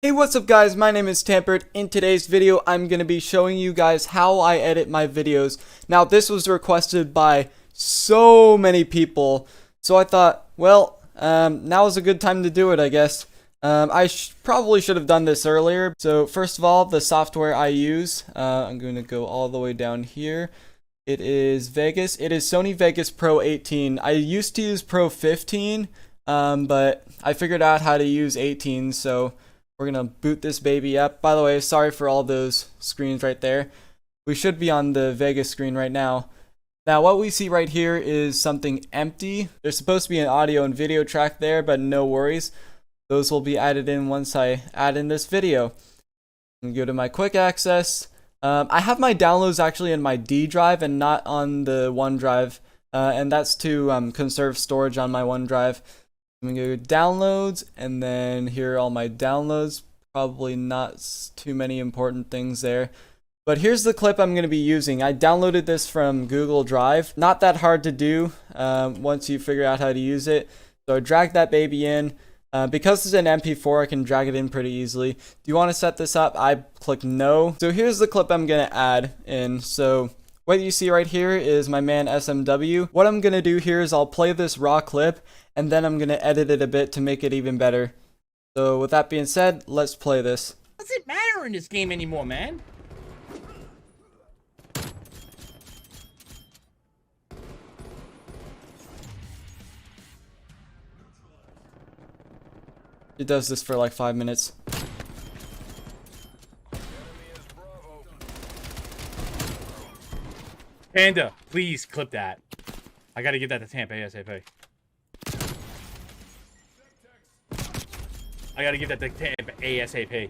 Hey, what's up guys, my name is Tamprd. In today's video I'm going to be showing you guys how I edit my videos. Now this was requested by so many people, so I thought, well, now is a good time to do it, I guess. I probably should have done this earlier. So first of all, the software I use, I'm going to go all the way down here. It is Vegas. It is Sony Vegas Pro 18. I used to use Pro 15, but I figured out how to use 18, so we're gonna boot this baby up. By the way, sorry for all those screens right there. We should be on the Vegas screen right now. Now what we see right here is something empty. There's supposed to be an audio and video track there, but no worries. Those will be added in once I add in this video. I'm gonna go to my quick access. I have my downloads actually in my D drive and not on the OneDrive, and that's to conserve storage on my OneDrive. I'm gonna go downloads, and then here are all my downloads. Probably not too many important things there, but here's the clip I'm gonna be using. I downloaded this from Google Drive. Not that hard to do once you figure out how to use it. So I drag that baby in. Because it's an MP4, I can drag it in pretty easily. Do you want to set this up? I click no. So here's the clip I'm gonna add in. So what you see right here is my man SMW. What I'm gonna do here is I'll play this raw clip, and then I'm gonna edit it a bit to make it even better. So with that being said, let's play this. What's it matter in this game anymore, man? It does this for like 5 minutes. Panda, please clip that. I gotta get that to Tampa ASAP. I gotta get that to Tampa ASAP.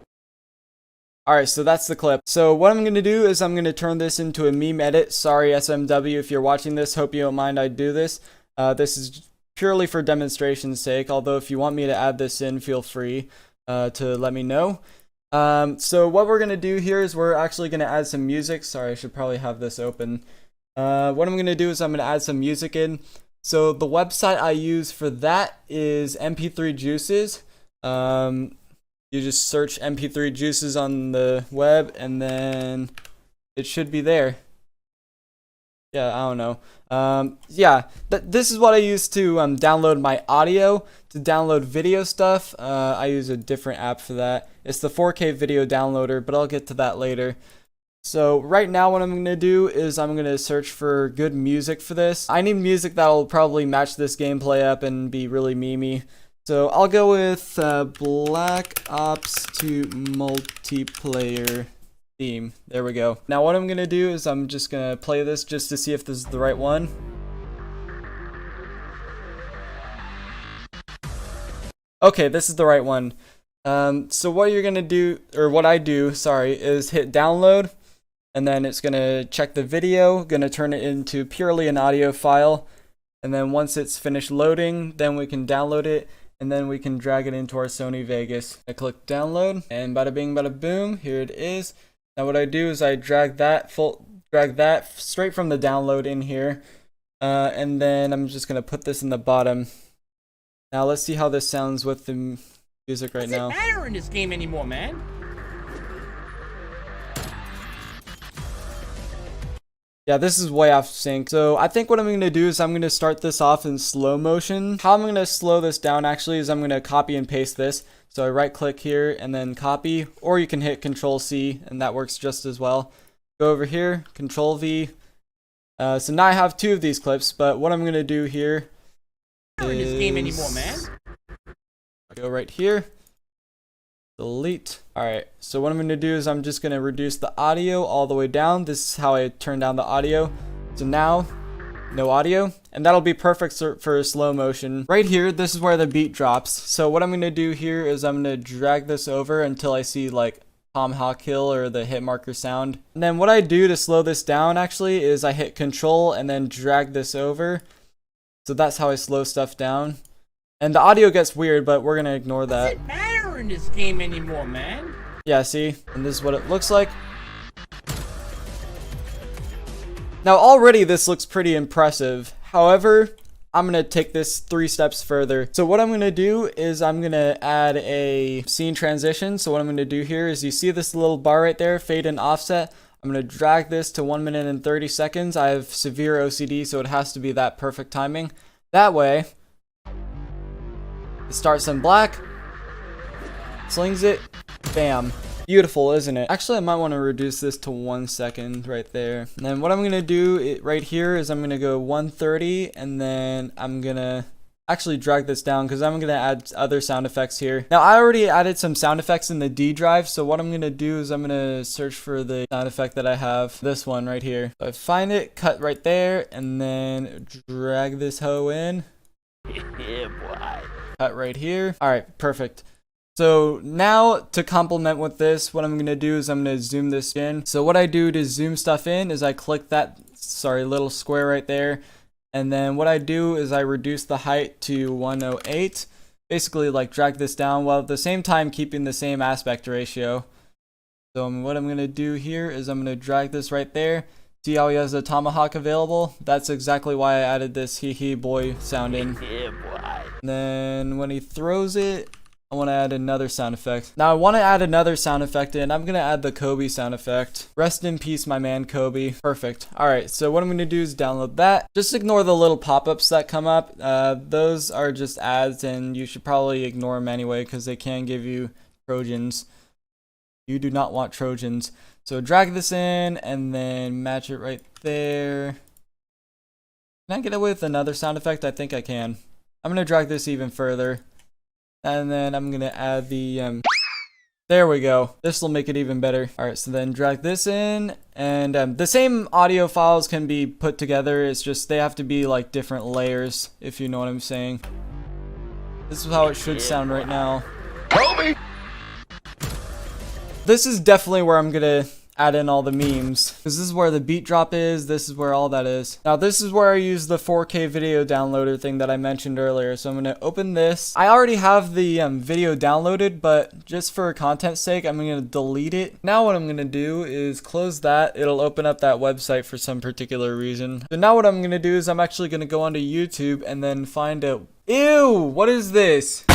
Alright, so that's the clip. So what I'm going to do is I'm going to turn this into a meme edit. Sorry SMW if you're watching this, hope you don't mind I do this. This is purely for demonstration's sake, although if you want me to add this in, feel free to let me know. So what we're going to do here is we're actually going to add some music. Sorry, I should probably have this open. What I'm going to do is I'm going to add some music in. So the website I use for that is MP3 Juices. You just search MP3 Juices on the web, and then it should be there. Yeah, I don't know. Yeah, this is what I use to download my audio. To download video stuff, I use a different app for that. It's the 4K video downloader, but I'll get to that later. So right now what I'm going to do is I'm going to search for good music for this. I need music that will probably match this gameplay up and be really memey. So I'll go with Black Ops 2 multiplayer theme. There we go. Now what I'm going to do is I'm just going to play this just to see if this is the right one. Okay, this is the right one. So what you're going to do, or what I do, sorry, is hit download. And then it's going to check the video, going to turn it into purely an audio file. And then once it's finished loading, then we can download it. And then we can drag it into our Sony Vegas. I click download, and bada bing bada boom, here it is. Now what I do is I drag that straight from the download in here, and then I'm just gonna put this in the bottom. Now let's see how this sounds with the music right now. What's it matter in this game anymore, man? Yeah, this is way off sync. So I think what I'm going to do is I'm going to start this off in slow motion. How I'm going to slow this down actually is I'm going to copy and paste this. So I right click here and then copy, or you can hit Control C and that works just as well. Go over here, Control V. So now I have two of these clips, but what I'm going to do here is In this game anymore, man? go right here. Delete. Alright, so what I'm going to do is I'm just going to reduce the audio all the way down. This is how I turn down the audio. So now, no audio. And that'll be perfect for slow motion. Right here, this is where the beat drops. So what I'm going to do here is I'm going to drag this over until I see like Tomahawk Hill or the hit marker sound. And then what I do to slow this down actually is I hit Control and then drag this over. So that's how I slow stuff down. And the audio gets weird, but we're going to ignore that. What's it matter in this game anymore, man? Yeah, see? And this is what it looks like. Now already this looks pretty impressive. However, I'm going to take this 3 steps further. So what I'm going to do is I'm going to add a scene transition. So what I'm going to do here is you see this little bar right there, fade and offset. I'm going to drag this to 1 minute and 30 seconds. I have severe OCD, so it has to be that perfect timing. That way, it starts in black, slings it, bam. Beautiful, isn't it? Actually, I might want to reduce this to 1 second right there. And then what I'm going to do right here is I'm going to go 130, and then I'm going to actually drag this down because I'm going to add other sound effects here. Now, I already added some sound effects in the D drive, so what I'm going to do is I'm going to search for the sound effect that I have, this one right here. So I find it, cut right there, and then drag this hoe in. Yeah, boy. Cut right here. All right, perfect. So now to complement with this, what I'm going to do is I'm going to zoom this in. So what I do to zoom stuff in is I click that, little square right there. And then what I do is I reduce the height to 108. Basically like drag this down while at the same time keeping the same aspect ratio. So what I'm going to do here is I'm going to drag this right there. See how he has a tomahawk available? That's exactly why I added this hee hee boy sound in. Yeah, boy. And then when he throws it, I want to add another sound effect. Now I want to add another sound effect in. I'm going to add the Kobe sound effect. Rest in peace, my man Kobe. Perfect. All right, so what I'm going to do is download that. Just ignore the little pop-ups that come up. Those are just ads, and you should probably ignore them anyway because they can give you Trojans. You do not want Trojans. So drag this in and then match it right there. Can I get away with another sound effect? I think I can. I'm going to drag this even further. And then I'm going to add the, there we go. This will make it even better. All right, so then drag this in. And the same audio files can be put together. It's just they have to be like different layers, if you know what I'm saying. This is how it should sound right now. Kobe! This is definitely where I'm going to add in all the memes. Because this is where the beat drop is. This is where all that is. Now this is where I use the 4K video downloader thing that I mentioned earlier. So I'm going to open this. I already have the video downloaded, but just for content's sake, I'm going to delete it. Now what I'm going to do is close that. It'll open up that website for some particular reason. So now what I'm going to do is I'm actually going to go onto YouTube and then find a... Ew! What is this?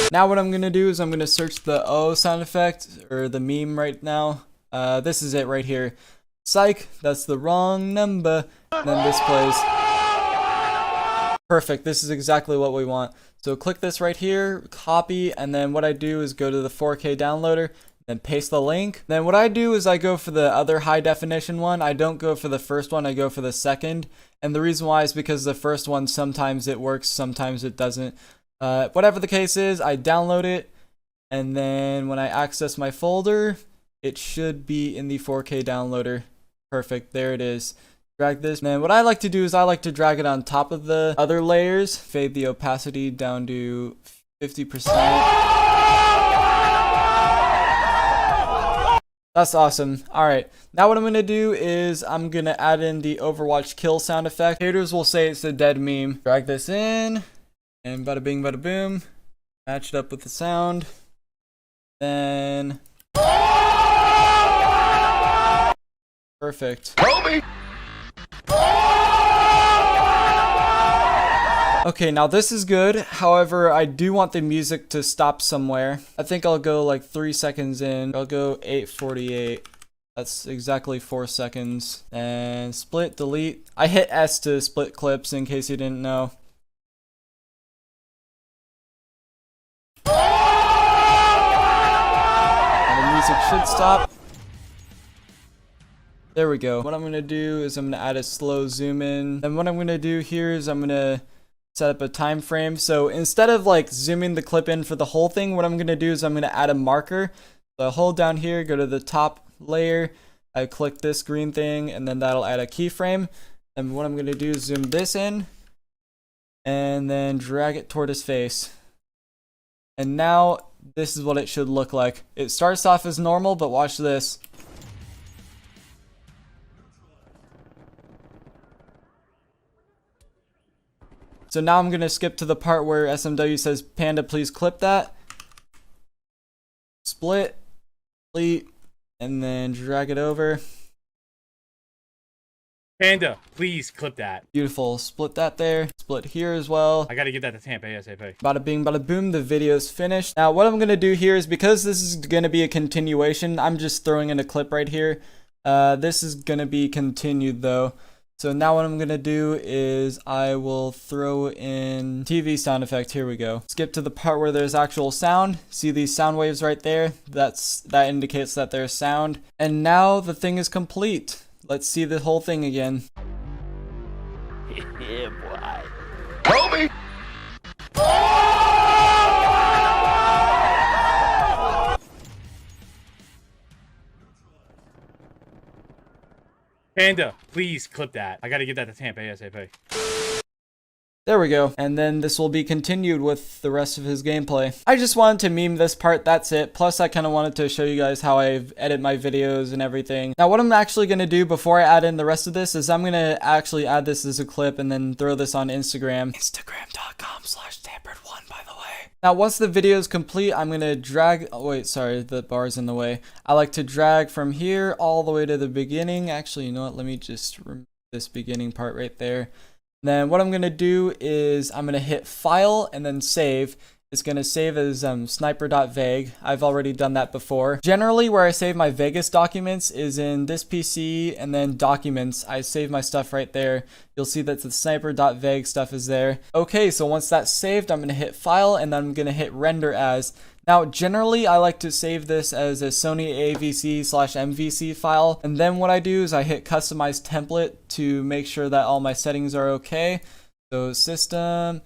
Now what I'm going to do is I'm going to search the O sound effect, or the meme right now. This is it right here. Psych, that's the wrong number. And then this plays. Perfect, this is exactly what we want. So click this right here, copy, and then what I do is go to the 4K downloader, then paste the link. Then what I do is I go for the other high definition one. I don't go for the first one, I go for the second. And the reason why is because the first one, sometimes it works, sometimes it doesn't. Whatever the case is, I download it, and then when I access my folder, it should be in the 4K downloader. Perfect, there it is. Drag this, and then what I like to do is I like to drag it on top of the other layers, fade the opacity down to 50%. That's awesome. Alright, now what I'm going to do is I'm going to add in the Overwatch kill sound effect. Haters will say it's a dead meme. Drag this in. And bada bing, bada boom. Match it up with the sound. Then. Perfect. Kobe! Okay, now this is good. However, I do want the music to stop somewhere. I think I'll go like 3 seconds in. I'll go 8:48. That's exactly 4 seconds. And split, delete. I hit S to split clips in case you didn't know. Music should stop. There we go. What I'm going to do is I'm going to add a slow zoom in. And what I'm going to do here is I'm going to set up a time frame. So instead of like zooming the clip in for the whole thing, what I'm going to do is I'm going to add a marker. So I hold down here, go to the top layer. I click this green thing, and then that'll add a keyframe. And what I'm going to do is zoom this in and then drag it toward his face. And now this is what it should look like. It starts off as normal, but watch this. So now I'm going to skip to the part where SMW says, Panda, please clip that. Split, delete, and then drag it over. Panda, please clip that. Beautiful. Split that there. Split here as well. I gotta get that to Tampa ASAP. Bada bing, bada boom, the video's finished. Now, what I'm going to do here is, because this is going to be a continuation, I'm just throwing in a clip right here. This is going to be continued, though. So now what I'm going to do is I will throw in TV sound effect. Here we go. Skip to the part where there's actual sound. See these sound waves right there? That indicates that there's sound. And now the thing is complete. Let's see the whole thing again. Yeah, boy. Kobe! Panda, please clip that. I gotta get that to Tampa ASAP. There we go. And then this will be continued with the rest of his gameplay. I just wanted to meme this part, that's it. Plus I kind of wanted to show you guys how I edit my videos and everything. Now what I'm actually going to do before I add in the rest of this is I'm going to actually add this as a clip and then throw this on Instagram. Instagram.com/Tamprd1, by the way. Now once the video is complete, I'm going to drag, oh wait, sorry, the bar's in the way. I like to drag from here all the way to the beginning. Actually, you know what, let me just remove this beginning part right there. Then what I'm going to do is I'm going to hit file and then save. It's going to save as sniper.veg. I've already done that before. Generally where I save my Vegas documents is in this PC and then documents. I save my stuff right there. You'll see that the sniper.veg stuff is there. Okay, so once that's saved, I'm going to hit file and then I'm going to hit render as. Now, generally, I like to save this as a Sony AVC/MVC file, and then what I do is I hit customize template to make sure that all my settings are okay. So system,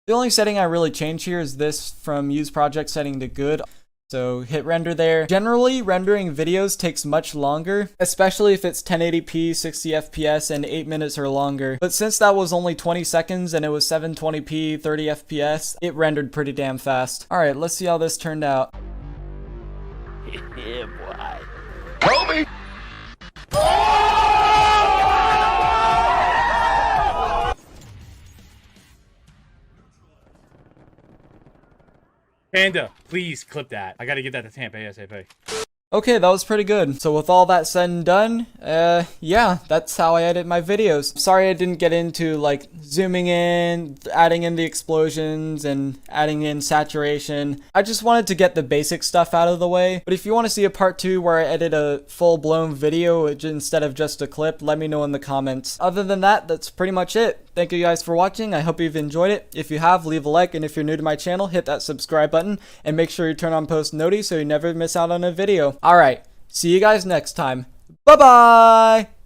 the only setting I really change here is this from use project setting to good. So hit render there. Generally, rendering videos takes much longer, especially if it's 1080p, 60 FPS, and 8 minutes or longer. But since that was only 20 seconds and it was 720p, 30 FPS, it rendered pretty damn fast. Alright, let's see how this turned out. Yeah, boy. Kobe! Panda, please clip that. I gotta get that to Tampa ASAP. Okay, that was pretty good. So with all that said and done, yeah, that's how I edit my videos. Sorry I didn't get into like zooming in, adding in the explosions, and adding in saturation. I just wanted to get the basic stuff out of the way. But if you want to see a part 2 where I edit a full-blown video instead of just a clip, let me know in the comments. Other than that, that's pretty much it. Thank you guys for watching. I hope you've enjoyed it. If you have, leave a like, and if you're new to my channel, hit that subscribe button, and make sure you turn on post notifications so you never miss out on a video. Alright, see you guys next time. Bye-bye!